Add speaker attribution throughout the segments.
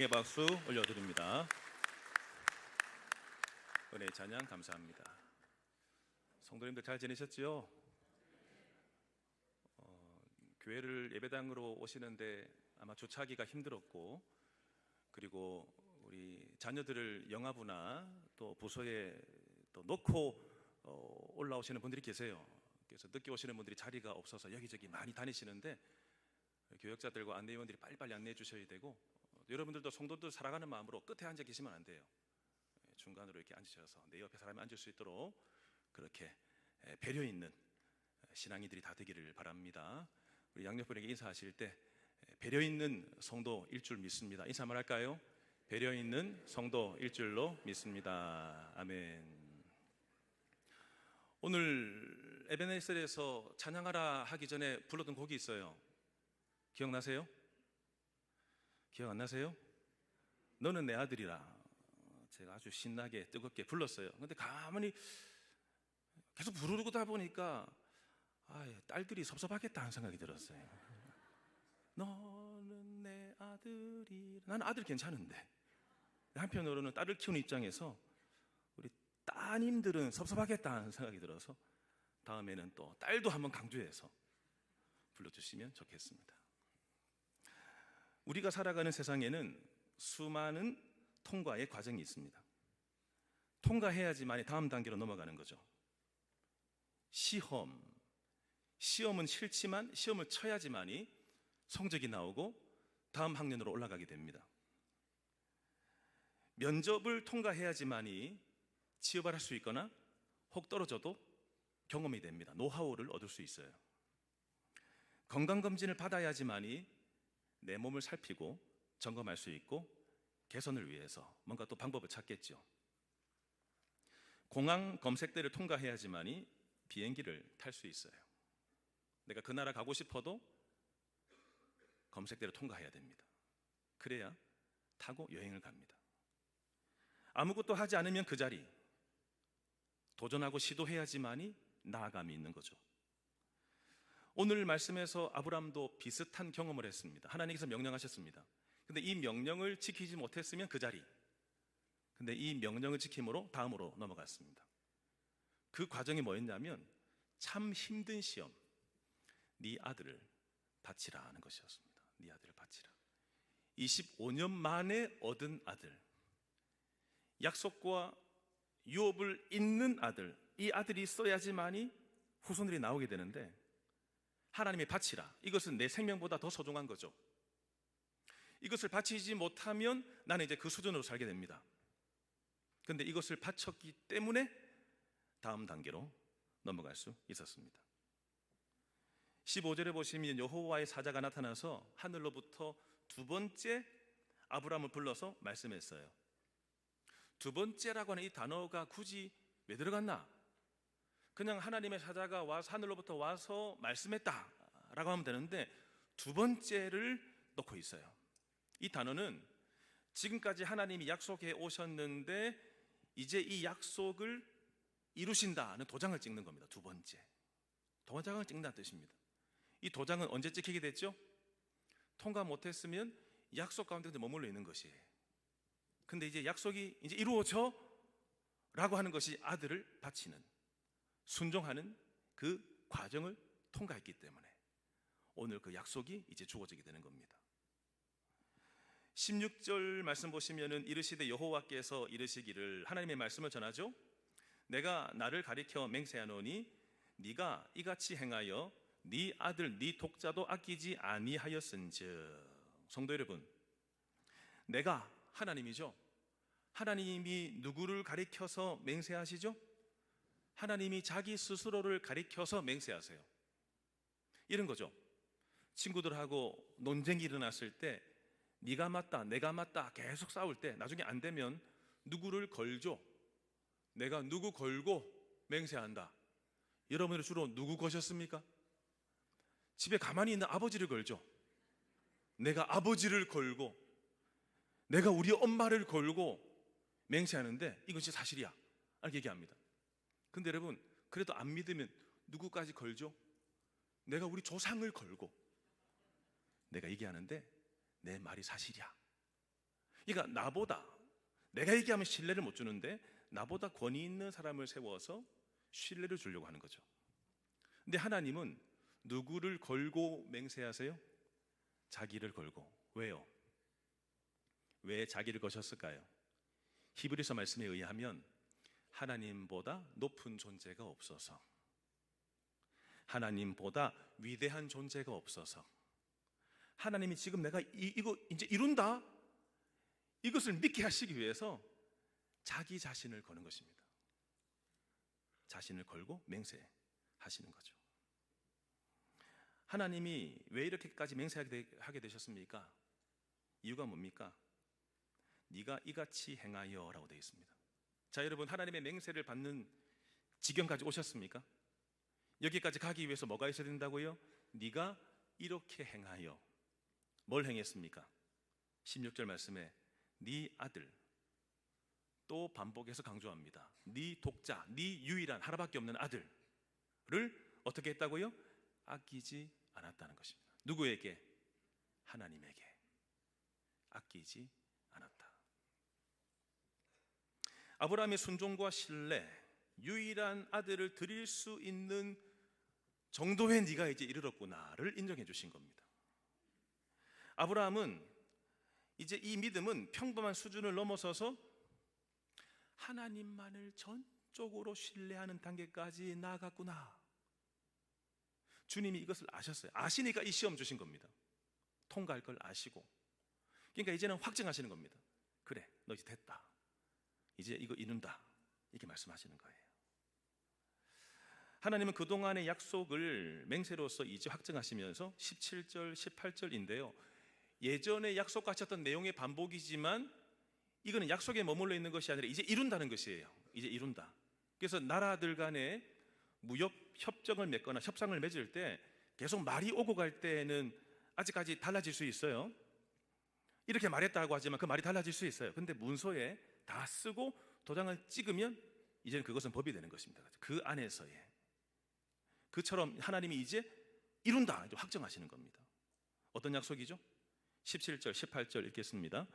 Speaker 1: 박수 올려드립니다. 은혜 찬양 감사합니다. 성도님들 잘 지내셨지요? 교회를 예배당으로 오시는데 아마 주차하기가 힘들었고, 그리고 우리 자녀들을 영아부나 또 부서에 또 놓고 올라오시는 분들이 계세요. 그래서 늦게 오시는 분들이 자리가 없어서 여기저기 많이 다니시는데, 교역자들과 안내위원들이 빨리빨리 안내해 주셔야 되고, 여러분들도 성도들 살아가는 마음으로 끝에 앉아 계시면 안 돼요. 중간으로 이렇게 앉으셔서 내 옆에 사람이 앉을 수 있도록 그렇게 배려 있는 신앙이들이 다 되기를 바랍니다. 우리 양옆분에게 인사하실 때 배려 있는 성도일 줄 믿습니다. 인사 한번 할까요? 배려 있는 성도일 줄로 믿습니다. 아멘. 오늘 에베네셀에서 찬양하라 하기 전에 불렀던 곡이 있어요. 기억나세요? 기억 안 나세요? 너는 내 아들이라. 제가 아주 신나게 뜨겁게 불렀어요. 근데 가만히 계속 부르다 보니까 딸들이 섭섭하겠다는 생각이 들었어요. 너는 내 아들이라. 나는 아들 괜찮은데, 한편으로는 딸을 키우는 입장에서 우리 따님들은 섭섭하겠다는 생각이 들어서 다음에는 또 딸도 한번 강조해서 불러주시면 좋겠습니다. 우리가 살아가는 세상에는 수많은 통과의 과정이 있습니다. 통과해야지만이 다음 단계로 넘어가는 거죠. 시험은 싫지만 시험을 쳐야지만이 성적이 나오고 다음 학년으로 올라가게 됩니다. 면접을 통과해야지만이 취업을 할 수 있거나 혹 떨어져도 경험이 됩니다. 노하우를 얻을 수 있어요. 건강검진을 받아야지만이 내 몸을 살피고 점검할 수 있고 개선을 위해서 뭔가 또 방법을 찾겠죠. 공항 검색대를 통과해야지만이 비행기를 탈 수 있어요. 내가 그 나라 가고 싶어도 검색대를 통과해야 됩니다. 그래야 타고 여행을 갑니다. 아무것도 하지 않으면 그 자리, 도전하고 시도해야지만이 나아감이 있는 거죠. 오늘 말씀에서 아브라함도 비슷한 경험을 했습니다. 하나님께서 명령하셨습니다. 근데 이 명령을 지키지 못했으면 그 자리, 근데 이 명령을 지킴으로 다음으로 넘어갔습니다. 그 과정이 뭐였냐면 참 힘든 시험, 네 아들을 바치라 하는 것이었습니다. 네 아들을 바치라. 25년 만에 얻은 아들, 약속과 유업을 잇는 아들, 이 아들이 있어야지만이 후손들이 나오게 되는데, 하나님의 바치라, 이것은 내 생명보다 더 소중한 거죠. 이것을 바치지 못하면 나는 이제 그 수준으로 살게 됩니다. 그런데 이것을 바쳤기 때문에 다음 단계로 넘어갈 수 있었습니다. 15절에 보시면 여호와의 사자가 나타나서 하늘로부터 두 번째 아브라함을 불러서 말씀했어요. 두 번째라고 하는 이 단어가 굳이 왜 들어갔나? 그냥 하나님의 사자가 와서 하늘로부터 와서 말씀했다라고 하면 되는데, 두 번째를 넣고 있어요. 이 단어는 지금까지 하나님이 약속해 오셨는데 이제 이 약속을 이루신다는 도장을 찍는 겁니다. 두 번째 도장을 찍는다는 뜻입니다. 이 도장은 언제 찍히게 됐죠? 통과 못했으면 약속 가운데 머물러 있는 것이에요. 근데 이제 약속이 이제 이루어져 라고 하는 것이 아들을 바치는, 순종하는 그 과정을 통과했기 때문에 오늘 그 약속이 이제 주어지게 되는 겁니다. 16절 말씀 보시면은 이르시되 여호와께서 이르시기를, 하나님의 말씀을 전하죠. 내가 나를 가리켜 맹세하노니 네가 이같이 행하여 네 아들 네 독자도 아끼지 아니하였은즉. 성도 여러분, 내가 하나님이죠. 하나님이 누구를 가리켜서 맹세하시죠? 하나님이 자기 스스로를 가리켜서 맹세하세요. 이런 거죠. 친구들하고 논쟁이 일어났을 때 네가 맞다 내가 맞다 계속 싸울 때 나중에 안 되면 누구를 걸죠? 내가 누구 걸고 맹세한다. 여러분들 주로 누구 거셨습니까? 집에 가만히 있는 아버지를 걸죠. 내가 아버지를 걸고, 내가 우리 엄마를 걸고 맹세하는데 이것이 사실이야 이렇게 얘기합니다. 근데 여러분, 그래도 안 믿으면 누구까지 걸죠? 내가 우리 조상을 걸고 내가 얘기하는데 내 말이 사실이야. 그러니까 나보다, 내가 얘기하면 신뢰를 못 주는데 나보다 권위 있는 사람을 세워서 신뢰를 주려고 하는 거죠. 근데 하나님은 누구를 걸고 맹세하세요? 자기를 걸고. 왜요? 왜 자기를 거셨을까요? 히브리서 말씀에 의하면 하나님보다 높은 존재가 없어서, 하나님보다 위대한 존재가 없어서, 하나님이 지금 내가 이거 이제 이룬다, 이것을 믿게 하시기 위해서 자기 자신을 거는 것입니다. 자신을 걸고 맹세하시는 거죠. 하나님이 왜 이렇게까지 맹세하게 되셨습니까? 이유가 뭡니까? 네가 이같이 행하여 라고 되어 있습니다. 자, 여러분, 하나님의 맹세를 받는 지경까지 오셨습니까? 여기까지 가기 위해서 뭐가 있어야 된다고요? 네가 이렇게 행하여. 뭘 행했습니까? 16절 말씀에 네 아들, 또 반복해서 강조합니다. 네 독자, 네 유일한 하나밖에 없는 아들을 어떻게 했다고요? 아끼지 않았다는 것입니다. 누구에게? 하나님에게 아끼지 않았다. 아브라함의 순종과 신뢰, 유일한 아들을 드릴 수 있는 정도의 네가 이제 이르렀구나를 인정해 주신 겁니다. 아브라함은 이제 이 믿음은 평범한 수준을 넘어서서 하나님만을 전적으로 신뢰하는 단계까지 나아갔구나. 주님이 이것을 아셨어요. 아시니까 이 시험 주신 겁니다. 통과할 걸 아시고. 그러니까 이제는 확증하시는 겁니다. 그래, 너 이제 됐다. 이제 이거 이룬다. 이렇게 말씀하시는 거예요. 하나님은 그동안의 약속을 맹세로서 이제 확증하시면서 17절, 18절인데요. 예전에 약속하셨던 내용의 반복이지만 이거는 약속에 머물러 있는 것이 아니라 이제 이룬다는 것이에요. 이제 이룬다. 그래서 나라들 간에 무역 협정을 맺거나 협상을 맺을 때 계속 말이 오고 갈 때는 아직까지 달라질 수 있어요. 이렇게 말했다고 하지만 그 말이 달라질 수 있어요. 근데 문서에 다 쓰고 도장을 찍으면 이제는 그것은 법이 되는 것입니다. 그 안에서의. 그처럼 하나님이 이제 이룬다, 이제 확정하시는 겁니다. 어떤 약속이죠? 17절, 18절 읽겠습니다.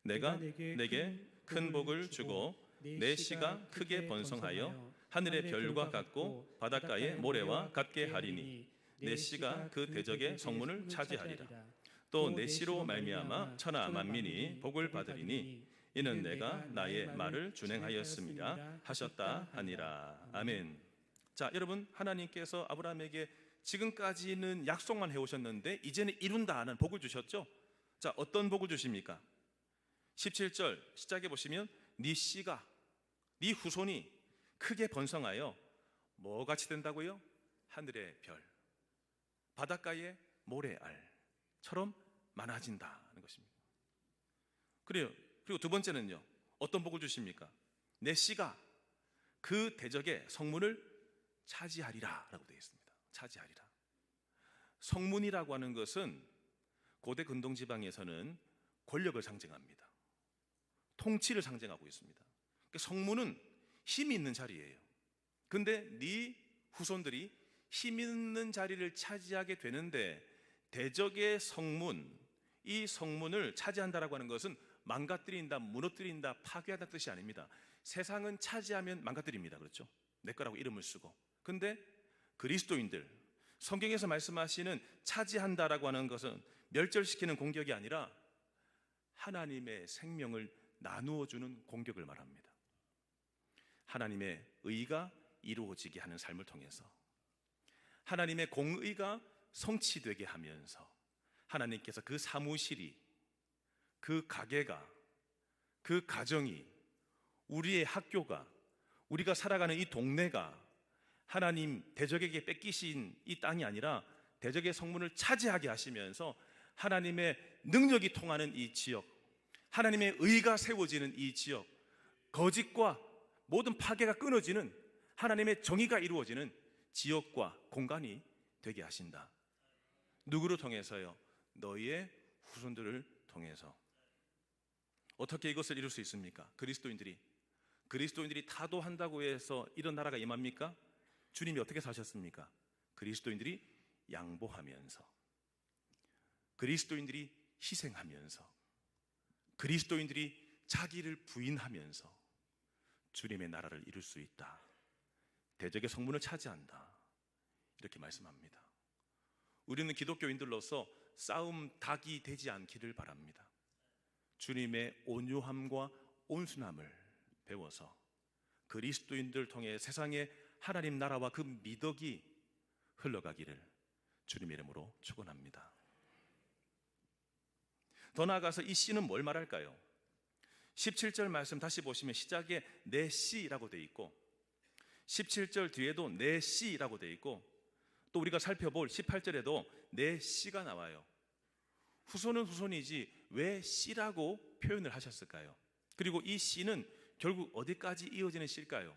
Speaker 1: 내가 내게 큰 복을 주고 내 씨가 크게 번성하여 하늘의 별과 같고 바닷가의 모래와 같게 하리니 내 씨가 그 대적의 성문을 차지하리라. 또 내 씨로 말미암아 천하 만민이 복을 받으리니 이는 내가 나의 말을 준행하였음이라 하셨다 하니라. 아멘. 자, 여러분, 하나님께서 아브라함에게 지금까지는 약속만 해오셨는데 이제는 이룬다는 복을 주셨죠. 자, 어떤 복을 주십니까? 17절 시작해 보시면 네 씨가, 네 후손이 크게 번성하여 뭐같이 된다고요? 하늘의 별, 바닷가의 모래알처럼 많아진다는 것입니다. 그래요. 그리고 두 번째는요, 어떤 복을 주십니까? 내 씨가 그 대적의 성문을 차지하리라 라고 되어 있습니다. 차지하리라. 성문이라고 하는 것은 고대 근동지방에서는 권력을 상징합니다. 통치를 상징하고 있습니다. 그러니까 성문은 힘이 있는 자리예요. 근데 네 후손들이 힘 있는 자리를 차지하게 되는데 대적의 성문, 이 성문을 차지한다라고 하는 것은 망가뜨린다, 무너뜨린다, 파괴한다는 뜻이 아닙니다. 세상은 차지하면 망가뜨립니다. 그렇죠? 내 거라고 이름을 쓰고. 근데 그리스도인들, 성경에서 말씀하시는 차지한다라고 하는 것은 멸절시키는 공격이 아니라 하나님의 생명을 나누어주는 공격을 말합니다. 하나님의 의가 이루어지게 하는 삶을 통해서, 하나님의 공의가 성취되게 하면서 하나님께서 그 사무실이, 그 가게가, 그 가정이, 우리의 학교가, 우리가 살아가는 이 동네가 하나님 대적에게 뺏기신 이 땅이 아니라 대적의 성문을 차지하게 하시면서 하나님의 능력이 통하는 이 지역, 하나님의 의가 세워지는 이 지역, 거짓과 모든 파괴가 끊어지는 하나님의 정의가 이루어지는 지역과 공간이 되게 하신다. 누구를 통해서요? 너희의 후손들을 통해서. 어떻게 이것을 이룰 수 있습니까? 그리스도인들이 타도한다고 해서 이런 나라가 임합니까? 주님이 어떻게 사셨습니까? 그리스도인들이 양보하면서, 그리스도인들이 희생하면서, 그리스도인들이 자기를 부인하면서 주님의 나라를 이룰 수 있다. 대적의 성문을 차지한다. 이렇게 말씀합니다. 우리는 기독교인들로서 싸움 닭이 되지 않기를 바랍니다. 주님의 온유함과 온순함을 배워서 그리스도인들을 통해 세상에 하나님 나라와 그 미덕이 흘러가기를 주님의 이름으로 축원합니다. 더 나아가서 이 씨는 뭘 말할까요? 17절 말씀 다시 보시면 시작에 내 씨라고 되어 있고 17절 뒤에도 내 씨라고 되어 있고 또 우리가 살펴볼 18절에도 내 씨가 나와요. 후손은 후손이지 왜 씨라고 표현을 하셨을까요? 그리고 이 씨는 결국 어디까지 이어지는 씨일까요?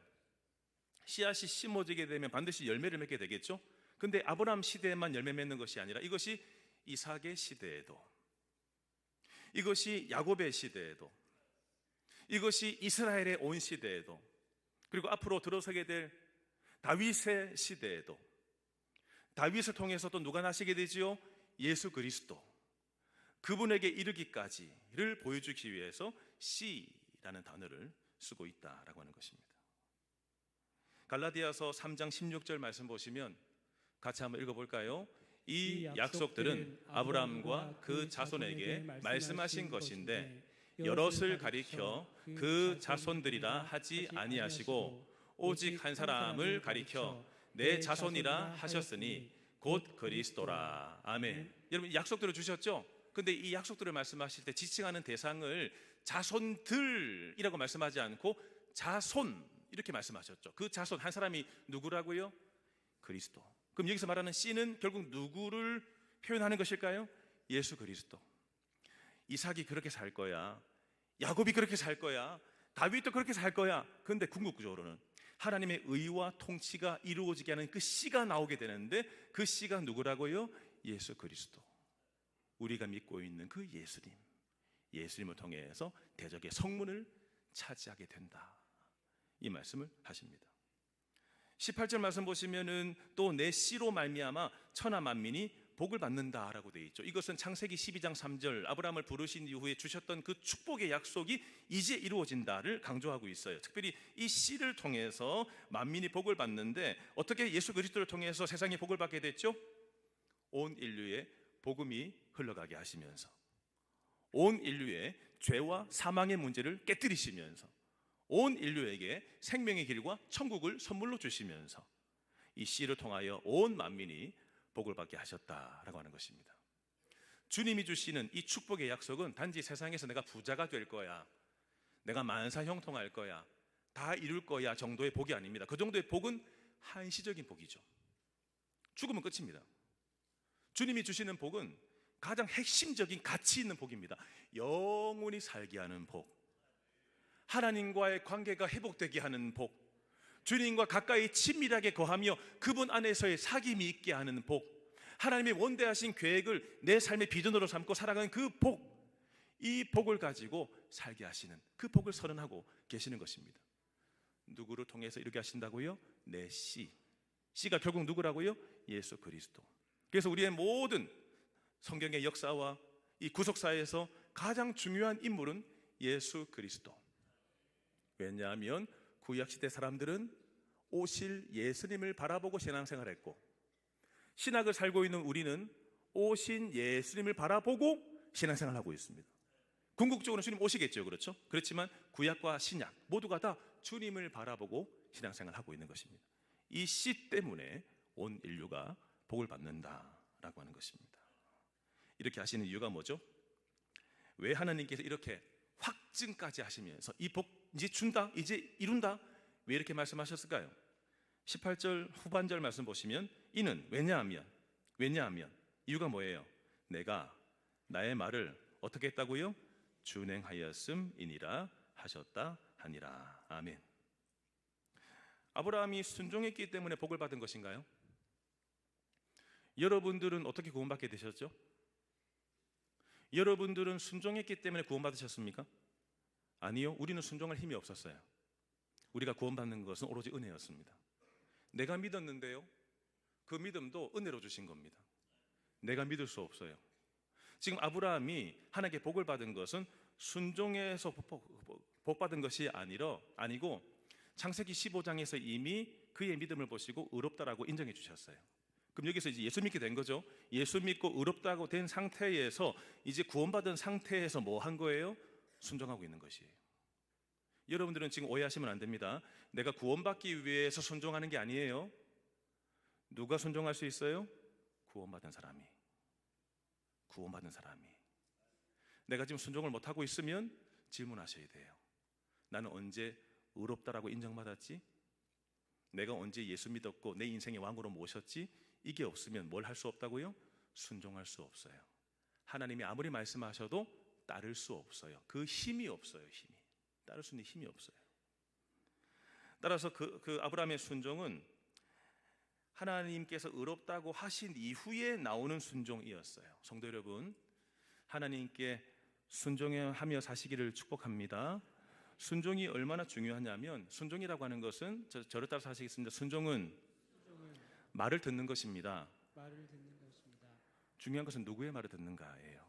Speaker 1: 씨앗이 심어지게 되면 반드시 열매를 맺게 되겠죠? 근데 아브라함 시대에만 열매 맺는 것이 아니라 이것이 이삭의 시대에도, 이것이 야곱의 시대에도, 이것이 이스라엘의 온 시대에도, 그리고 앞으로 들어서게 될 다윗의 시대에도, 다윗을 통해서 또 누가 나시게 되지요? 예수 그리스도, 그분에게 이르기까지를 보여주기 위해서 씨라는 단어를 쓰고 있다라고 하는 것입니다. 갈라디아서 3장 16절 말씀 보시면 같이 한번 읽어볼까요? 이 약속들은 아브라함과 그 자손에게 말씀하신 것인데 여럿을 가리켜 그 자손들이라 하지 아니하시고 오직 한 사람을 가리켜 내 자손이라 하셨으니 곧 그리스도라. 아멘. 여러분 약속들을 주셨죠? 근데 이 약속들을 말씀하실 때 지칭하는 대상을 자손들이라고 말씀하지 않고 자손 이렇게 말씀하셨죠. 그 자손 한 사람이 누구라고요? 그리스도. 그럼 여기서 말하는 씨는 결국 누구를 표현하는 것일까요? 예수 그리스도. 이삭이 그렇게 살 거야, 야곱이 그렇게 살 거야, 다윗도 그렇게 살 거야. 그런데 궁극적으로는 하나님의 의와 통치가 이루어지게 하는 그 씨가 나오게 되는데 그 씨가 누구라고요? 예수 그리스도. 우리가 믿고 있는 그 예수님, 예수님을 통해서 대적의 성문을 차지하게 된다, 이 말씀을 하십니다. 18절 말씀 보시면은 또 내 씨로 말미암아 천하 만민이 복을 받는다라고 되어 있죠. 이것은 창세기 12장 3절 아브라함을 부르신 이후에 주셨던 그 축복의 약속이 이제 이루어진다를 강조하고 있어요. 특별히 이 씨를 통해서 만민이 복을 받는데 어떻게 예수 그리스도를 통해서 세상이 복을 받게 됐죠? 온 인류의 복음이 흘러가게 하시면서, 온 인류의 죄와 사망의 문제를 깨뜨리시면서, 온 인류에게 생명의 길과 천국을 선물로 주시면서 이 씨를 통하여 온 만민이 복을 받게 하셨다라고 하는 것입니다. 주님이 주시는 이 축복의 약속은 단지 세상에서 내가 부자가 될 거야, 내가 만사 형통할 거야, 다 이룰 거야 정도의 복이 아닙니다. 그 정도의 복은 한시적인 복이죠. 죽으면 끝입니다. 주님이 주시는 복은 가장 핵심적인 가치 있는 복입니다. 영원히 살게 하는 복, 하나님과의 관계가 회복되게 하는 복, 주님과 가까이 친밀하게 거하며 그분 안에서의 사귐이 있게 하는 복, 하나님의 원대하신 계획을 내 삶의 비전으로 삼고 살아가는 그 복, 이 복을 가지고 살게 하시는 그 복을 선언하고 계시는 것입니다. 누구를 통해서 이렇게 하신다고요? 내 씨. 씨가 결국 누구라고요? 예수 그리스도. 그래서 우리의 모든 성경의 역사와 이 구속사에서 가장 중요한 인물은 예수 그리스도. 왜냐하면 구약시대 사람들은 오실 예수님을 바라보고 신앙생활했고, 신학을 살고 있는 우리는 오신 예수님을 바라보고 신앙생활하고 있습니다. 궁극적으로는 주님 오시겠죠, 그렇죠? 그렇지만 구약과 신약 모두가 다 주님을 바라보고 신앙생활하고 있는 것입니다. 이 씨 때문에 온 인류가 복을 받는다라고 하는 것입니다. 이렇게 하시는 이유가 뭐죠? 왜 하나님께서 이렇게 확증까지 하시면서 이 복 이제 준다, 이제 이룬다, 왜 이렇게 말씀하셨을까요? 18절 후반절 말씀 보시면 이는 왜냐하면 이유가 뭐예요? 내가 나의 말을 어떻게 했다고요? 준행하였음이니라 하셨다 하니라. 아멘. 아브라함이 순종했기 때문에 복을 받은 것인가요? 여러분들은 어떻게 구원받게 되셨죠? 여러분들은 순종했기 때문에 구원받으셨습니까? 아니요, 우리는 순종할 힘이 없었어요. 우리가 구원받는 것은 오로지 은혜였습니다. 내가 믿었는데요, 그 믿음도 은혜로 주신 겁니다. 내가 믿을 수 없어요. 지금 아브라함이 하나님께 복을 받은 것은 순종해서 복받은 것이 아니고 창세기 15장에서 이미 그의 믿음을 보시고 의롭다라고 인정해 주셨어요. 그럼 여기서 이제 예수 믿게 된 거죠. 예수 믿고 의롭다고 된 상태에서 이제 구원받은 상태에서 뭐 한 거예요? 순종하고 있는 것이에요. 여러분들은 지금 오해하시면 안 됩니다. 내가 구원받기 위해서 순종하는 게 아니에요. 누가 순종할 수 있어요? 구원받은 사람이. 내가 지금 순종을 못하고 있으면 질문하셔야 돼요. 나는 언제 의롭다라고 인정받았지? 내가 언제 예수 믿었고 내 인생의 왕으로 모셨지? 이게 없으면 뭘 할 수 없다고요? 순종할 수 없어요. 하나님이 아무리 말씀하셔도 따를 수 없어요. 그 힘이 없어요. 따를 수 있는 힘이 없어요. 따라서 그 아브라함의 순종은 하나님께서 의롭다고 하신 이후에 나오는 순종이었어요. 성도 여러분, 하나님께 순종하며 사시기를 축복합니다. 순종이 얼마나 중요하냐면, 순종이라고 하는 것은 저를 따라서 하시겠습니다. 순종은 말을 듣는 것입니다. 중요한 것은 누구의 말을 듣는가예요.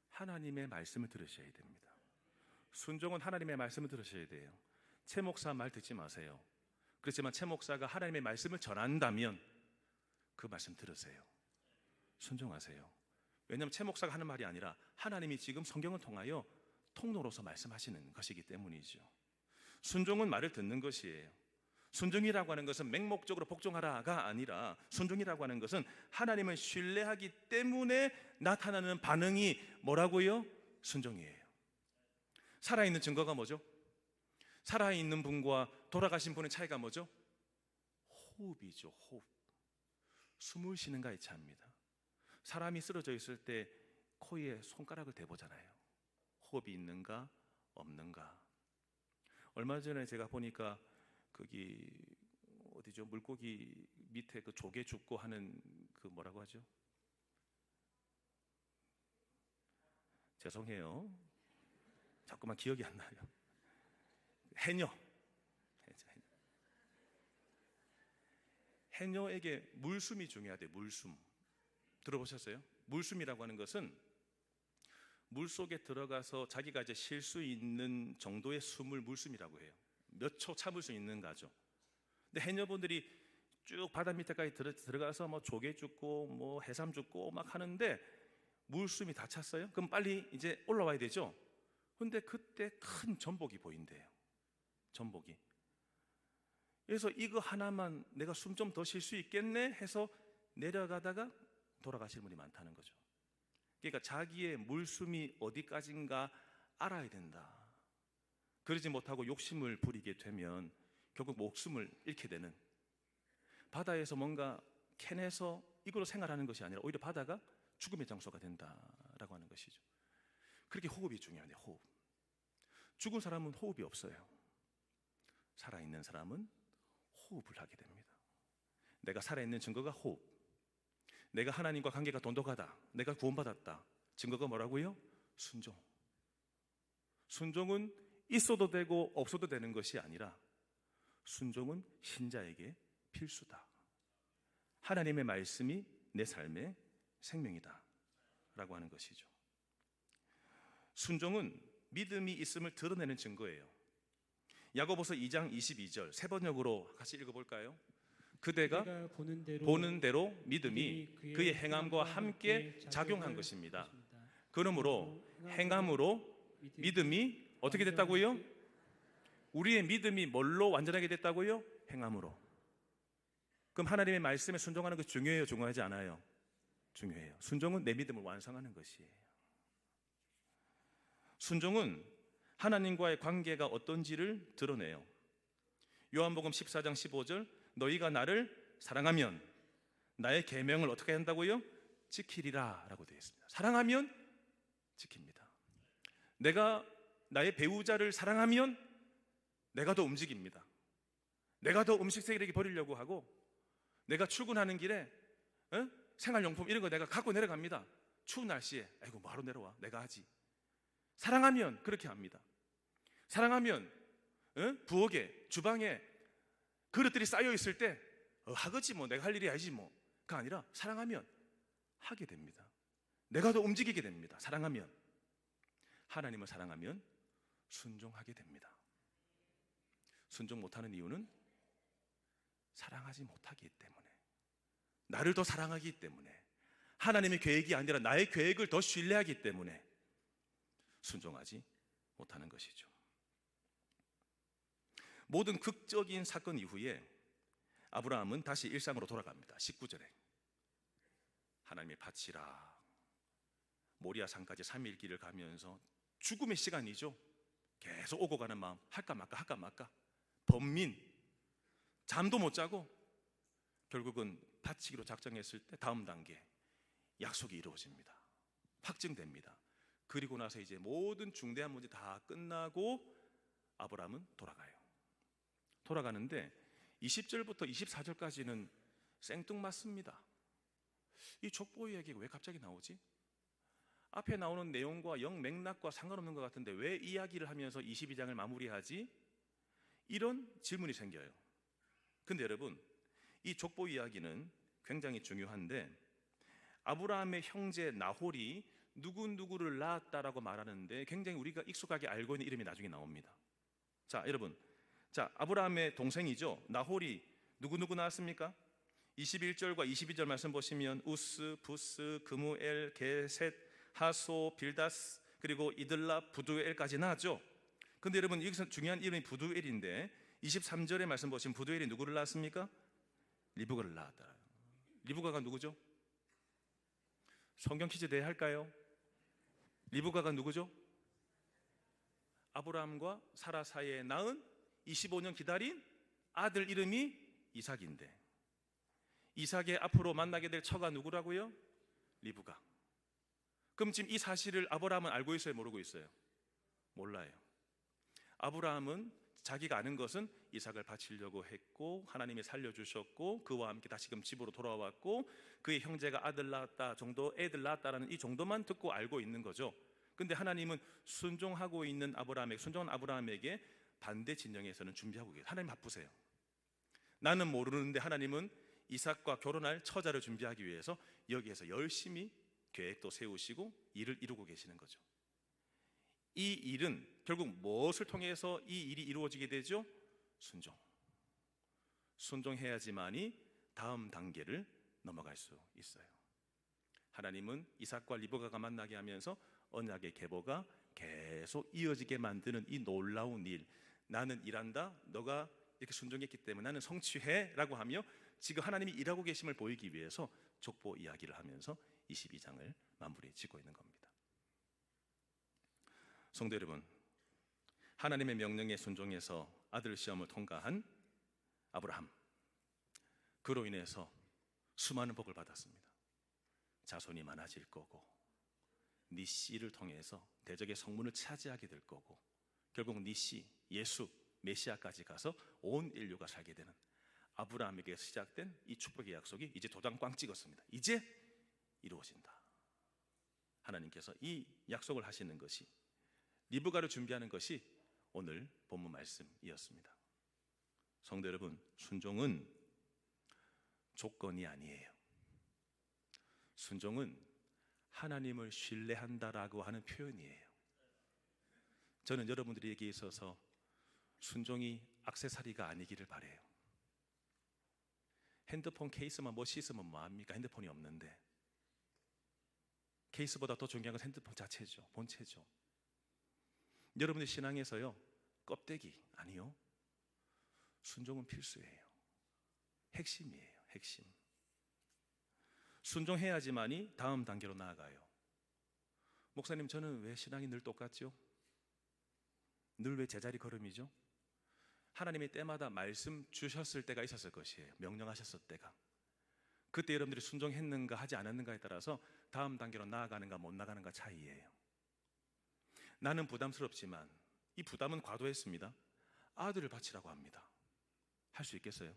Speaker 1: 하나님의 말씀을 들으셔야 됩니다. 순종은 하나님의 말씀을 들으셔야 돼요. 최 목사 말 듣지 마세요. 그렇지만 최 목사가 하나님의 말씀을 전한다면 그 말씀 들으세요. 순종하세요. 왜냐하면 최 목사가 하는 말이 아니라 하나님이 지금 성경을 통하여 통로로서 말씀하시는 것이기 때문이죠. 순종은 말을 듣는 것이에요. 순종이라고 하는 것은 맹목적으로 복종하라가 아니라, 순종이라고 하는 것은 하나님을 신뢰하기 때문에 나타나는 반응이 뭐라고요? 순종이에요. 살아있는 증거가 뭐죠? 살아있는 분과 돌아가신 분의 차이가 뭐죠? 호흡이죠. 호흡. 숨을 쉬는가에 차이입니다. 사람이 쓰러져 있을 때 코에 손가락을 대보잖아요. 호흡이 있는가 없는가. 얼마 전에 제가 보니까 거기 어디죠? 물고기 밑에 그 조개 줍고 하는 그 뭐라고 하죠? 죄송해요. 자꾸만 기억이 안 나요. 해녀. 해녀에게 물숨이 중요하대요. 물숨. 들어보셨어요? 물숨이라고 하는 것은 물속에 들어가서 자기가 이제 쉴 수 있는 정도의 숨을 물숨이라고 해요. 몇 초 참을 수 있는 가죠. 근데 해녀분들이 쭉 바다 밑에까지 들어가서 뭐 조개 줍고 뭐 해삼 줍고 막 하는데 물숨이 다 찼어요. 그럼 빨리 이제 올라와야 되죠. 근데 그때 큰 전복이 보인대요. 전복이. 그래서 이거 하나만 내가 숨 좀 더 쉴 수 있겠네 해서 내려가다가 돌아가실 분이 많다는 거죠. 그러니까 자기의 물숨이 어디까지인가 알아야 된다. 그러지 못하고 욕심을 부리게 되면 결국 목숨을 잃게 되는, 바다에서 뭔가 캐내서 이걸로 생활하는 것이 아니라 오히려 바다가 죽음의 장소가 된다라고 하는 것이죠. 그렇게 호흡이 중요해요. 호흡. 죽은 사람은 호흡이 없어요. 살아있는 사람은 호흡을 하게 됩니다. 내가 살아있는 증거가 호흡. 내가 하나님과 관계가 돈독하다, 내가 구원받았다, 증거가 뭐라고요? 순종. 순종은 있어도 되고 없어도 되는 것이 아니라 순종은 신자에게 필수다. 하나님의 말씀이 내 삶의 생명이다 라고 하는 것이죠. 순종은 믿음이 있음을 드러내는 증거예요. 야고보서 2장 22절 세 번역으로 같이 읽어볼까요? 그대가 보는 대로 믿음이 그의 행함과 함께 작용한 것입니다. 그러므로 행함으로 믿음이 어떻게 됐다고요? 우리의 믿음이 뭘로 완전하게 됐다고요? 행함으로. 그럼 하나님의 말씀에 순종하는 것이 중요해요? 중요하지 않아요? 중요해요. 순종은 내 믿음을 완성하는 것이에요. 순종은 하나님과의 관계가 어떤지를 드러내요. 요한복음 14장 15절 너희가 나를 사랑하면 나의 계명을 어떻게 한다고요? 지키리라 라고 되어 있습니다. 사랑하면 지킵니다. 내가 나의 배우자를 사랑하면 내가 더 움직입니다. 내가 더 음식 쓰레기 버리려고 하고, 내가 출근하는 길에 생활용품 이런 거 내가 갖고 내려갑니다. 추운 날씨에 아이고 뭐하러 내려와, 내가 하지. 사랑하면 그렇게 합니다. 사랑하면 부엌에 주방에 그릇들이 쌓여 있을 때 하겠지 뭐, 내가 할 일이 아니지 뭐가 아니라 사랑하면 하게 됩니다. 내가 더 움직이게 됩니다. 사랑하면. 하나님을 사랑하면 순종하게 됩니다. 순종 못하는 이유는 사랑하지 못하기 때문에, 나를 더 사랑하기 때문에, 하나님의 계획이 아니라 나의 계획을 더 신뢰하기 때문에 순종하지 못하는 것이죠. 모든 극적인 사건 이후에 아브라함은 다시 일상으로 돌아갑니다. 19절에 하나님의 밭이라 모리아 산까지 3일 길을 가면서 죽음의 시간이죠. 계속 오고 가는 마음, 할까 말까 번민, 잠도 못 자고 결국은 바치기로 작정했을 때 다음 단계 약속이 이루어집니다. 확증됩니다. 그리고 나서 이제 모든 중대한 문제 다 끝나고 아브라함은 돌아가는데 20절부터 24절까지는 생뚱맞습니다. 이 족보 이야기가 왜 갑자기 나오지? 앞에 나오는 내용과 영 맥락과 상관없는 것 같은데 왜 이야기를 하면서 22장을 마무리하지? 이런 질문이 생겨요. 근데 여러분, 이 족보 이야기는 굉장히 중요한데 아브라함의 형제 나홀이 누구누구를 낳았다라고 말하는데 굉장히 우리가 익숙하게 알고 있는 이름이 나중에 나옵니다. 자, 여러분, 아브라함의 동생이죠. 나홀이 누구누구 낳았습니까? 21절과 22절 말씀 보시면 우스, 부스, 그무엘, 게셋, 하소, 빌다스, 그리고 이들라, 부두엘까지 낳았죠. 근데 여러분, 여기서 중요한 이름이 부두엘인데 23절의 말씀 보시면 부두엘이 누구를 낳았습니까? 리브가를 낳았다. 리브가가 누구죠? 성경 퀴즈 대회 할까요? 리브가가 누구죠? 아브라함과 사라 사이에 낳은 25년 기다린 아들 이름이 이삭인데 이삭의 앞으로 만나게 될 처가 누구라고요? 리브가. 그럼 지금 이 사실을 아브라함은 알고 있어요? 모르고 있어요? 몰라요. 아브라함은 자기가 아는 것은 이삭을 바치려고 했고 하나님이 살려주셨고 그와 함께 다시금 집으로 돌아왔고 그의 형제가 아들 낳았다 정도, 애들 낳았다라는 이 정도만 듣고 알고 있는 거죠. 근데 하나님은 순종하고 있는 순종한 아브라함에게 반대 진영에서는 준비하고 계세요. 하나님 바쁘세요. 나는 모르는데 하나님은 이삭과 결혼할 처자를 준비하기 위해서 여기에서 열심히 계획도 세우시고 일을 이루고 계시는 거죠. 이 일은 결국 무엇을 통해서 이 일이 이루어지게 되죠? 순종해야지만이 다음 단계를 넘어갈 수 있어요. 하나님은 이삭과 리브가가 만나게 하면서 언약의 계보가 계속 이어지게 만드는 이 놀라운 일, 나는 일한다, 너가 이렇게 순종했기 때문에 나는 성취해 라고 하며 지금 하나님이 일하고 계심을 보이기 위해서 족보 이야기를 하면서 22장을 마무리 짓고 있는 겁니다. 성도 여러분, 하나님의 명령에 순종해서 아들 시험을 통과한 아브라함, 그로 인해서 수많은 복을 받았습니다. 자손이 많아질 거고 네 씨를 통해서 대적의 성문을 차지하게 될 거고 결국 네 씨, 예수, 메시아까지 가서 온 인류가 살게 되는 아브라함에게 시작된 이 축복의 약속이 이제 도장 꽝 찍었습니다. 이제 이루어진다. 하나님께서 이 약속을 하시는 것이, 리브가를 준비하는 것이 오늘 본문 말씀이었습니다. 성도 여러분, 순종은 조건이 아니에요. 순종은 하나님을 신뢰한다라고 하는 표현이에요. 저는 여러분들에게 있어서 순종이 액세서리가 아니기를 바라요. 핸드폰 케이스만 멋있으면 뭐합니까? 핸드폰이 없는데. 케이스보다 더 중요한 건 핸드폰 자체죠. 본체죠. 여러분의 신앙에서요, 껍데기 아니요, 순종은 필수예요. 핵심이에요. 핵심. 순종해야지만이 다음 단계로 나아가요. 목사님, 저는 왜 신앙이 늘 똑같죠? 늘 왜 제자리 걸음이죠? 하나님이 때마다 말씀 주셨을 때가 있었을 것이에요. 명령하셨을 때가. 그때 여러분들이 순종했는가 하지 않았는가에 따라서 다음 단계로 나아가는가 못 나가는가 차이예요. 나는 부담스럽지만 이 부담은 과도했습니다. 아들을 바치라고 합니다. 할 수 있겠어요?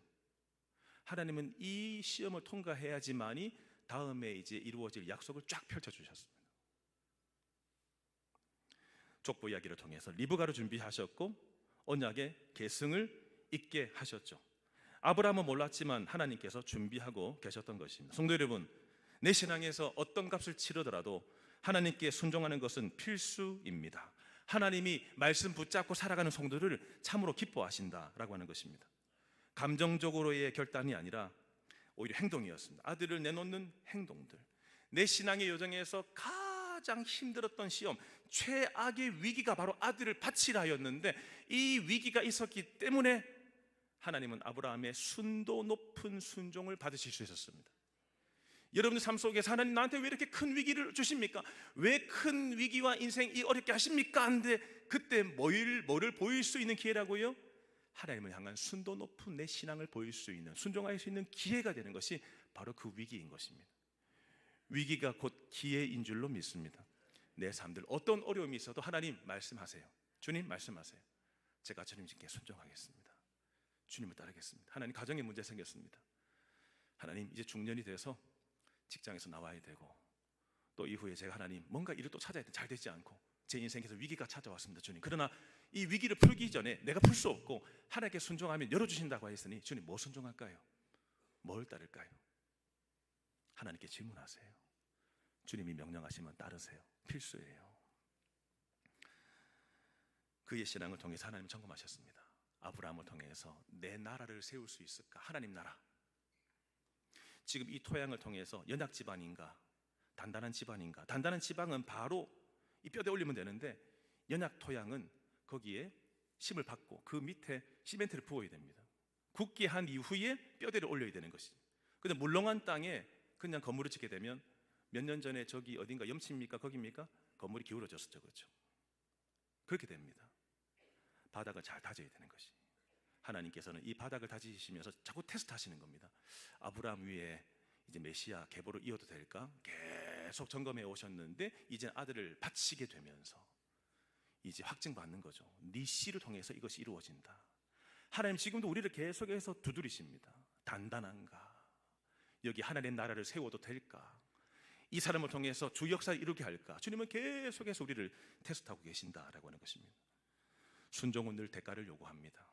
Speaker 1: 하나님은 이 시험을 통과해야지만이 다음에 이제 이루어질 약속을 쫙 펼쳐주셨습니다. 족보 이야기를 통해서 리브가를 준비하셨고 언약의 계승을 있게 하셨죠. 아브라함은 몰랐지만 하나님께서 준비하고 계셨던 것입니다. 성도 여러분, 내 신앙에서 어떤 값을 치르더라도 하나님께 순종하는 것은 필수입니다. 하나님이 말씀 붙잡고 살아가는 성도를 참으로 기뻐하신다라고 하는 것입니다. 감정적으로의 결단이 아니라 오히려 행동이었습니다. 아들을 내놓는 행동들. 내 신앙의 여정에서 가장 힘들었던 시험, 최악의 위기가 바로 아들을 바치라 하였는데, 이 위기가 있었기 때문에 하나님은 아브라함의 순도 높은 순종을 받으실 수 있었습니다. 여러분의 삶 속에서 하나님 나한테 왜 이렇게 큰 위기를 주십니까? 왜 큰 위기와 인생이 어렵게 하십니까? 한데 그때 뭐를 보일 수 있는 기회라고요? 하나님을 향한 순도 높은 내 신앙을 보일 수 있는, 순종할 수 있는 기회가 되는 것이 바로 그 위기인 것입니다. 위기가 곧 기회인 줄로 믿습니다. 내 삶들 어떤 어려움이 있어도 하나님 말씀하세요. 주님 말씀하세요. 제가 주님께 순종하겠습니다. 주님을 따르겠습니다. 하나님 가정에 문제 생겼습니다. 하나님 이제 중년이 돼서 직장에서 나와야 되고, 또 이후에 제가 하나님 뭔가 일을 또 찾아야 돼. 잘 되지 않고 제 인생에서 위기가 찾아왔습니다. 주님, 그러나 이 위기를 풀기 전에 내가 풀 수 없고 하나님께 순종하면 열어주신다고 했으니 주님 뭐 순종할까요? 뭘 따를까요? 하나님께 질문하세요. 주님이 명령하시면 따르세요. 필수예요. 그의 신앙을 통해서 하나님 점검하셨습니다. 아브라함을 통해서 내 나라를 세울 수 있을까? 하나님 나라. 지금 이 토양을 통해서 연약 지방인가? 단단한 지방인가? 단단한 지방은 바로 이 뼈대 올리면 되는데, 연약 토양은 거기에 심을 받고 그 밑에 시멘트를 부어야 됩니다. 굳게 한 이후에 뼈대를 올려야 되는 것이죠. 근데 물렁한 땅에 그냥 건물을 짓게 되면, 몇 년 전에 저기 어딘가 염치입니까? 거기입니까? 건물이 기울어졌었죠. 그렇죠? 그렇게 됩니다. 바닥을 잘 다져야 되는 것이. 하나님께서는 이 바닥을 다지시면서 자꾸 테스트하시는 겁니다. 아브라함 위에 이제 메시아 계보를 이어도 될까? 계속 점검해 오셨는데 이제 아들을 바치게 되면서 이제 확증받는 거죠. 네 씨를 통해서 이것이 이루어진다. 하나님 지금도 우리를 계속해서 두드리십니다. 단단한가? 여기 하나님의 나라를 세워도 될까? 이 사람을 통해서 주 역사를 이루게 할까? 주님은 계속해서 우리를 테스트하고 계신다라고 하는 것입니다. 순종은 늘 대가를 요구합니다.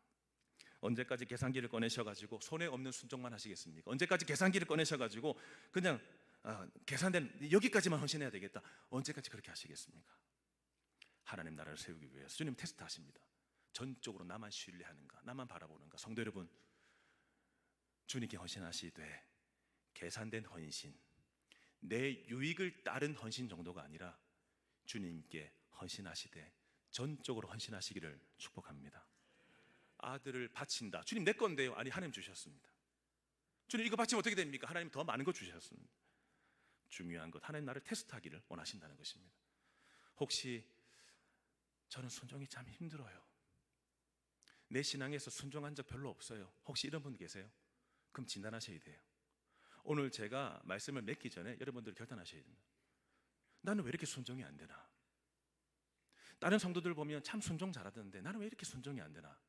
Speaker 1: 언제까지 계산기를 꺼내셔가지고 손에 없는 순종만 하시겠습니까? 언제까지 계산기를 꺼내셔가지고 그냥 계산된 여기까지만 헌신해야 되겠다, 언제까지 그렇게 하시겠습니까? 하나님 나라를 세우기 위해서 주님 테스트하십니다. 전적으로 나만 신뢰하는가, 나만 바라보는가. 성도 여러분, 주님께 헌신하시되 계산된 헌신, 내 유익을 따른 헌신 정도가 아니라 주님께 헌신하시되 전적으로 헌신하시기를 축복합니다. 아들을 바친다. 주님 내 건데요. 아니, 하나님 주셨습니다. 주님 이거 바치면 어떻게 됩니까? 하나님 더 많은 거 주셨습니다. 중요한 것, 하나님 나를 테스트하기를 원하신다는 것입니다. 혹시 저는 순종이 참 힘들어요, 내 신앙에서 순종한 적 별로 없어요, 혹시 이런 분 계세요? 그럼 진단하셔야 돼요. 오늘 제가 말씀을 맺기 전에 여러분들 결단하셔야 됩니다. 나는 왜 이렇게 순종이 안 되나? 다른 성도들 보면 참 순종 잘하던데 나는 왜 이렇게 순종이 안 되나?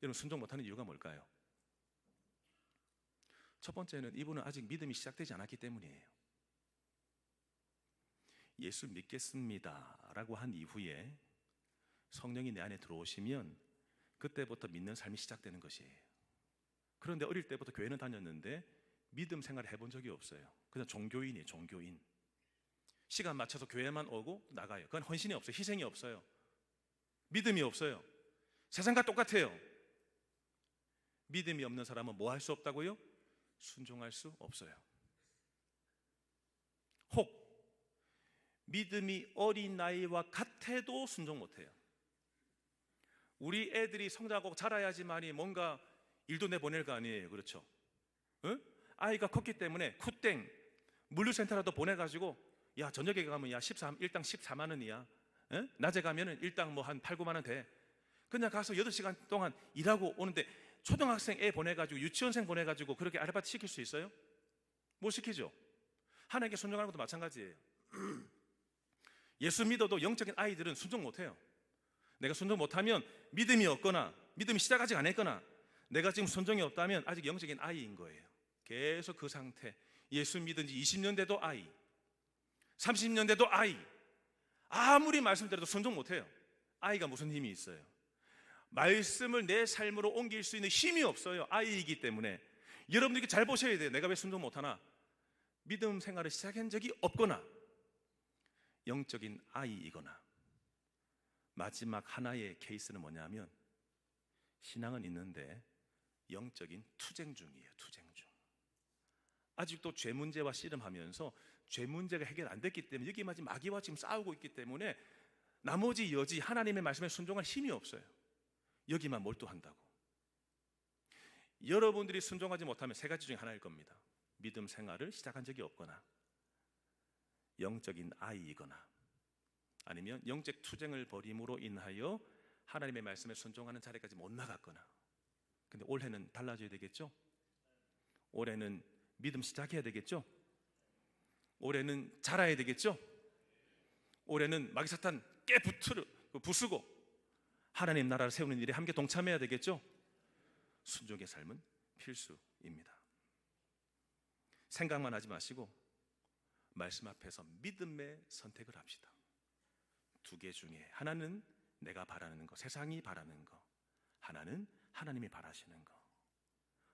Speaker 1: 여러분, 순종 못하는 이유가 뭘까요? 첫 번째는 이분은 아직 믿음이 시작되지 않았기 때문이에요. 예수 믿겠습니다 라고 한 이후에 성령이 내 안에 들어오시면 그때부터 믿는 삶이 시작되는 것이에요. 그런데 어릴 때부터 교회는 다녔는데 믿음 생활을 해본 적이 없어요. 그냥 종교인이에요. 종교인. 시간 맞춰서 교회만 오고 나가요. 그건 헌신이 없어요. 희생이 없어요. 믿음이 없어요. 세상과 똑같아요. 믿음이 없는 사람은 뭐 할 수 없다고요? 순종할 수 없어요. 혹 믿음이 어린 나이와 같아도 순종 못해요. 우리 애들이 성장하고 자라야지만이 뭔가 일도 내보낼 거 아니에요. 그렇죠? 응? 아이가 컸기 때문에 쿠땡 물류센터라도 보내가지고, 야 저녁에 가면 야 일당 14만 원이야, 응? 낮에 가면은 일당 뭐 한 8, 9만 원 돼. 그냥 가서 8시간 동안 일하고 오는데, 초등학생 애 보내가지고 유치원생 보내가지고 그렇게 아르바이트 시킬 수 있어요? 못 시키죠. 하나님께 순종하는 것도 마찬가지예요. 예수 믿어도 영적인 아이들은 순종 못해요. 내가 순종 못하면 믿음이 없거나 믿음이 시작 아직 안 했거나 내가 지금 순종이 없다면 아직 영적인 아이인 거예요. 계속 그 상태. 예수 믿은 지 20년 돼도 아이, 30년 돼도 아이. 아무리 말씀드려도 순종 못해요. 아이가 무슨 힘이 있어요? 말씀을 내 삶으로 옮길 수 있는 힘이 없어요. 아이이기 때문에. 여러분들이 잘 보셔야 돼요. 내가 왜 순종 못하나? 믿음 생활을 시작한 적이 없거나 영적인 아이이거나 마지막 하나의 케이스는 뭐냐면 신앙은 있는데 영적인 투쟁 중이에요. 투쟁 중. 아직도 죄 문제와 씨름하면서 죄 문제가 해결 안 됐기 때문에 여기 마치 마귀와 지금 싸우고 있기 때문에 나머지 여지 하나님의 말씀에 순종할 힘이 없어요. 여기만 몰두한다고. 여러분들이 순종하지 못하면 세 가지 중에 하나일 겁니다. 믿음 생활을 시작한 적이 없거나 영적인 아이이거나 아니면 영적 투쟁을 벌임으로 인하여 하나님의 말씀에 순종하는 자리까지 못 나갔거나. 근데 올해는 달라져야 되겠죠? 올해는 믿음 시작해야 되겠죠? 올해는 자라야 되겠죠? 올해는 마귀 사탄 부수고 하나님 나라를 세우는 일에 함께 동참해야 되겠죠? 순종의 삶은 필수입니다. 생각만 하지 마시고 말씀 앞에서 믿음의 선택을 합시다. 두 개 중에 하나는 내가 바라는 거, 세상이 바라는 거, 하나는 하나님이 바라시는 거.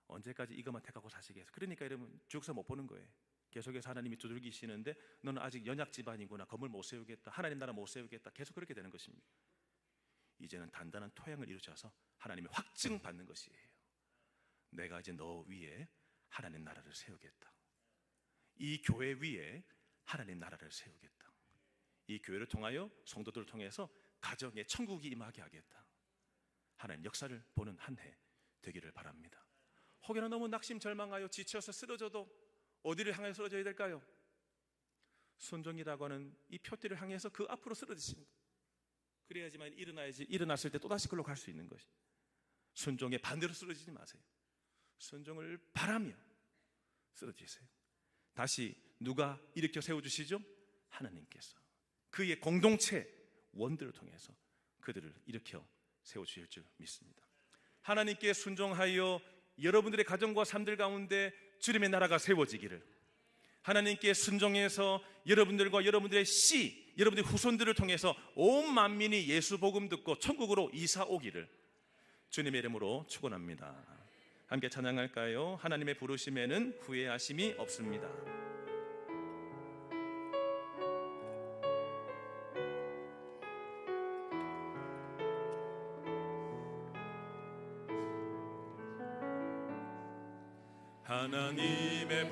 Speaker 1: 언제까지 이것만 택하고 사시겠어요? 그러니까 여러분 주역사 못 보는 거예요. 계속해서 하나님이 두들기시는데 너는 아직 연약 집안이구나, 건물 못 세우겠다, 하나님 나라 못 세우겠다, 계속 그렇게 되는 것입니다. 이제는 단단한 토양을 이루셔서 하나님의 확증받는 것이에요. 내가 이제 너 위에 하나님 나라를 세우겠다. 이 교회 위에 하나님 나라를 세우겠다. 이 교회를 통하여 성도들을 통해서 가정에 천국이 임하게 하겠다. 하나님 역사를 보는 한 해 되기를 바랍니다. 혹여나 너무 낙심절망하여 지쳐서 쓰러져도 어디를 향해 쓰러져야 될까요? 순종이라고 하는 이 표대를 향해서 그 앞으로 쓰러지시는 거예요. 그래야지만 일어나야지, 일어났을 때 또다시 글로 갈 수 있는 것이. 순종의 반대로 쓰러지지 마세요. 순종을 바라며 쓰러지세요. 다시 누가 일으켜 세워주시죠? 하나님께서 그의 공동체 원들을 통해서 그들을 일으켜 세워주실 줄 믿습니다. 하나님께 순종하여 여러분들의 가정과 삶들 가운데 주님의 나라가 세워지기를, 하나님께 순종해서 여러분들과 여러분들의 여러분들의 후손들을 통해서 온 만민이 예수 복음 듣고 천국으로 이사 오기를 주님의 이름으로 축원합니다. 함께 찬양할까요? 하나님의 부르심에는 후회하심이 없습니다. 하나님의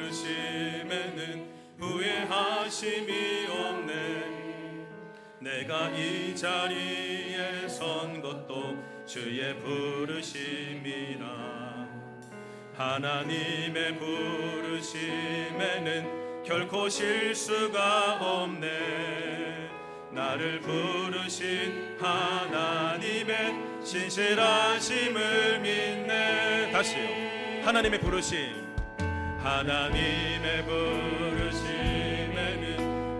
Speaker 1: 부르심에는 후회하심이 없네. 내가 이 자리에 선 것도 주의 부르심이라. 하나님의 부르심에는 결코 실수가 없네. 나를 부르신 하나님의 신실하심을 믿네. 다시요. 하나님의 부르심, 하나님의 부르심에는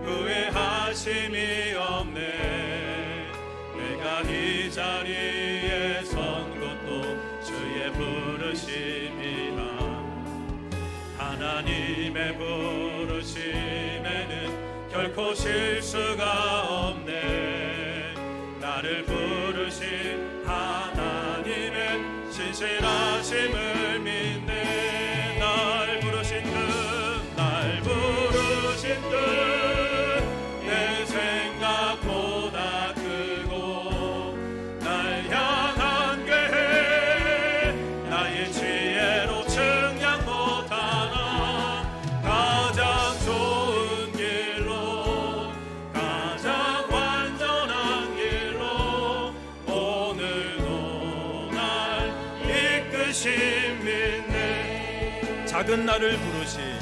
Speaker 1: 후회하심이 없네. 내가 이 자리에 선 것도 주의 부르심이라. 하나님의 부르심에는 결코 실수가 없네. 나를 부르신 하나님의 신실하심을 믿네. 날 부르신 뜻 내 생각보다 크고 날 향한 계획 나의 지혜로 측량 못하나. 가장 좋은 길로 가장 완전한 길로 오늘도 날 이끄신 믿네. 작은 나를 부르신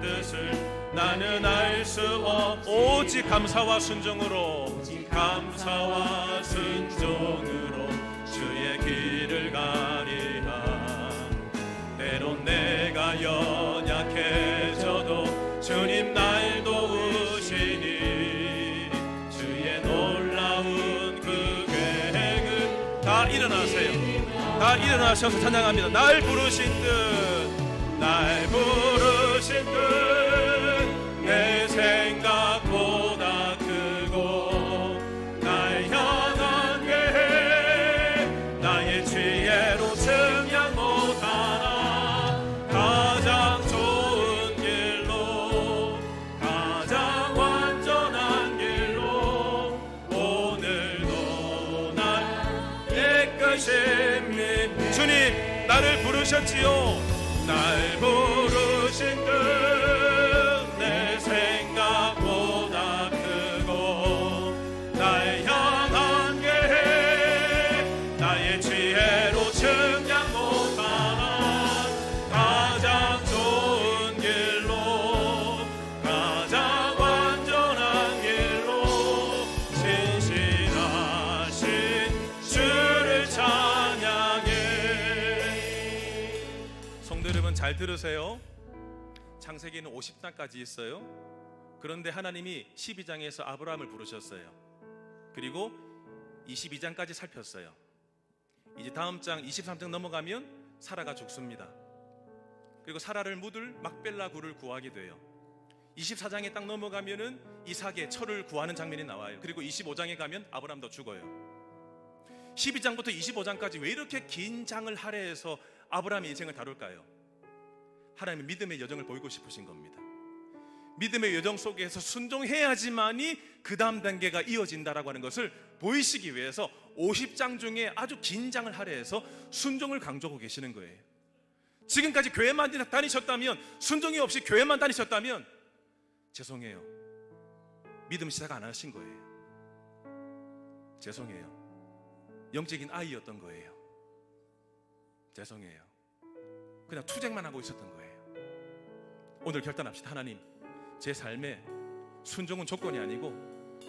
Speaker 1: 뜻을 나는 알 수 없. 오직 감사와 순종으로 주의 길을 가리라. 때론 내가 연약해져도 주님 날 도우시니 주의 놀라운 그 계획은 다 일어나세요. 다 일어나셔서 찬양합니다. 날 부르신 뜻 내 생각보다 크고 날 향한 계획 나의 지혜로 측량 못하나. 가장 좋은 길로 부르심이 주님 나를 부르셨지요. 날 부르신 듯 내 생각보다 크고 날 향한 계획 나의 지혜로 측량 못하나 가장 좋은 길로 가장 완전한 길로 신실하신 주를 찬양해. 성도 여러분 잘 들으세요. 창세기는 50장까지 있어요. 그런데 하나님이 12장에서 아브라함을 부르셨어요. 그리고 22장까지 살폈어요. 이제 다음 장 23장 넘어가면 사라가 죽습니다. 그리고 사라를 묻을 막벨라 굴을 구하게 돼요. 24장에 딱 넘어가면은 이삭의 철을 구하는 장면이 나와요. 그리고 25장에 가면 아브라함도 죽어요. 12장부터 25장까지 왜 이렇게 긴 장을 할애해서 아브라함의 인생을 다룰까요? 하나님의 믿음의 여정을 보이고 싶으신 겁니다. 믿음의 여정 속에서 순종해야지만이 그 다음 단계가 이어진다라고 하는 것을 보이시기 위해서 50장 중에 아주 긴 장을 할애해서 순종을 강조하고 계시는 거예요. 지금까지 교회만 다니셨다면, 순종이 없이 교회만 다니셨다면 죄송해요, 믿음 시작 안 하신 거예요. 죄송해요, 영적인 아이였던 거예요. 죄송해요, 그냥 투쟁만 하고 있었던 거예요. 오늘 결단합시다. 하나님, 제 삶에 순종은 조건이 아니고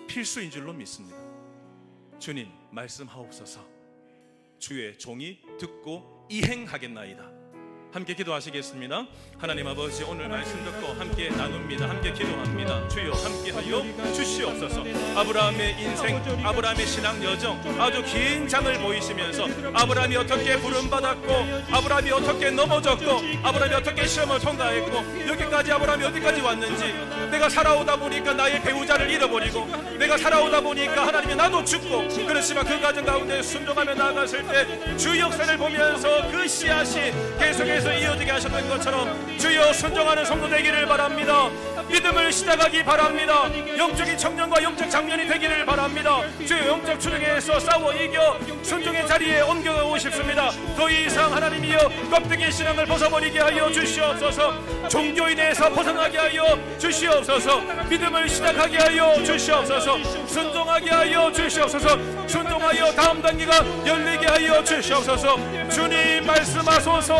Speaker 1: 필수인 줄로 믿습니다. 주님 말씀하옵소서. 주의 종이 듣고 이행하겠나이다. 함께 기도하시겠습니다. 하나님 아버지, 오늘 말씀 듣고 함께 나눕니다. 함께 기도합니다. 주여 함께하여 주시옵소서. 아브라함의 인생, 아브라함의 신앙 여정, 아주 긴 장을 보이시면서 아브라함이 어떻게 부름받았고, 아브라함이 어떻게 넘어졌고, 아브라함이 어떻게 시험을 통과했고, 여기까지 아브라함이 어디까지 왔는지, 내가 살아오다 보니까 나의 배우자를 잃어버리고, 내가 살아오다 보니까 하나님이 나도 죽고, 그렇지만 그 과정 가운데 순종하며 나아갔을 때 주 역사를 보면서 그 씨앗이 계속해서 이어지게 하셨던 것처럼 주여 순종하는 성도 되기를 바랍니다. 믿음을 시작하기 바랍니다. 영적인 청년과 영적 장년이 되기를 바랍니다. 주여 영적 추종에서 싸워 이겨 순종의 자리에 옮겨가고 싶습니다. 더 이상 하나님이여 껍데기 신앙을 벗어버리게 하여 주시옵소서. 종교인에서 벗어나게 하여 주시옵소서. 믿음을 시작하게 하여 주시옵소서. 순종하게 하여 주시옵소서. 순종하여 다음 단계가 열리게 하여 주시옵소서. 주님 말씀하소서.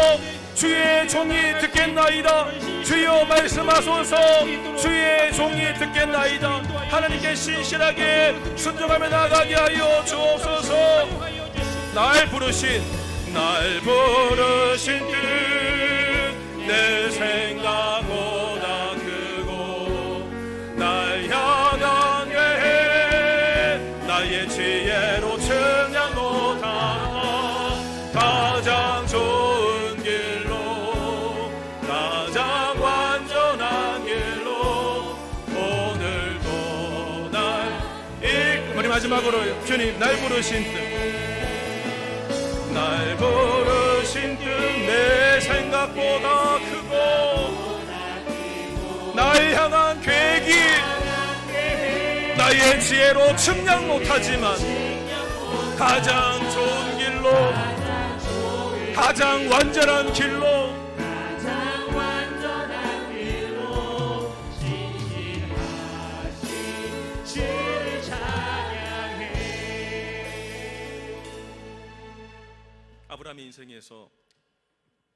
Speaker 1: 주의 종이 듣겠나이다. 주여 말씀하소서. 주의 종이 듣겠나이다. 하나님께 신실하게 순종하며 나가게 하여 주옵소서. 날 부르신 뜻 내 생각보다 크고 날 향한 계획 나의 지혜로 측량 못하나 가장 좋은 길로 가장 완전한 길로 오늘도 날 이끌어. 우리 마지막으로 주님 날 부르신 뜻 내 생각보다 크고 날 향한 계획이 나의 지혜로 측량 못하지만 가장 좋은 길로 가장 완전한 길로 주를 찬양해. 아브라함의 인생에서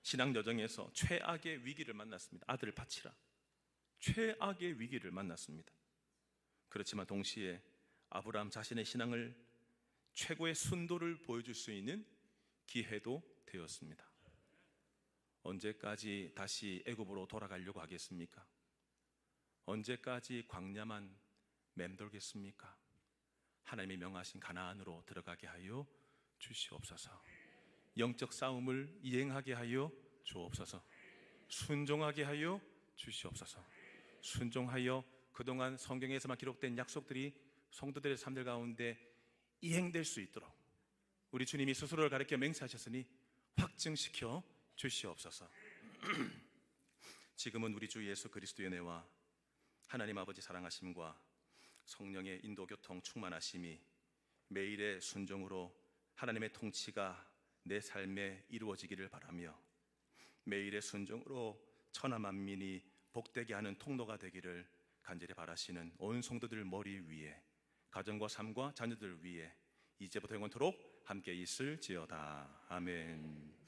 Speaker 1: 신앙 여정에서 최악의 위기를 만났습니다. 아들을 바치라. 최악의 위기를 만났습니다. 그렇지만 동시에 아브라함 자신의 신앙을 최고의 순도를 보여줄 수 있는 기회도 되었습니다. 언제까지 다시 애굽으로 돌아가려고 하겠습니까? 언제까지 광야만 맴돌겠습니까? 하나님이 명하신 가나안으로 들어가게 하여 주시옵소서. 영적 싸움을 이행하게 하여 주옵소서. 순종하게 하여 주시옵소서. 순종하여 그동안 성경에서만 기록된 약속들이 성도들의 삶들 가운데 이행될 수 있도록 우리 주님이 스스로를 가리켜 맹세하셨으니 확증시켜 주시옵소서. 지금은 우리 주 예수 그리스도의 은혜와 하나님 아버지 사랑하심과 성령의 인도 교통 충만하심이 매일의 순종으로 하나님의 통치가 내 삶에 이루어지기를 바라며 매일의 순종으로 천하 만민이 복되게 하는 통로가 되기를 간절히 바라시는 온 성도들 머리 위에 가정과 삶과 자녀들 위에 이제부터 영원토록 함께 있을지어다. 아멘.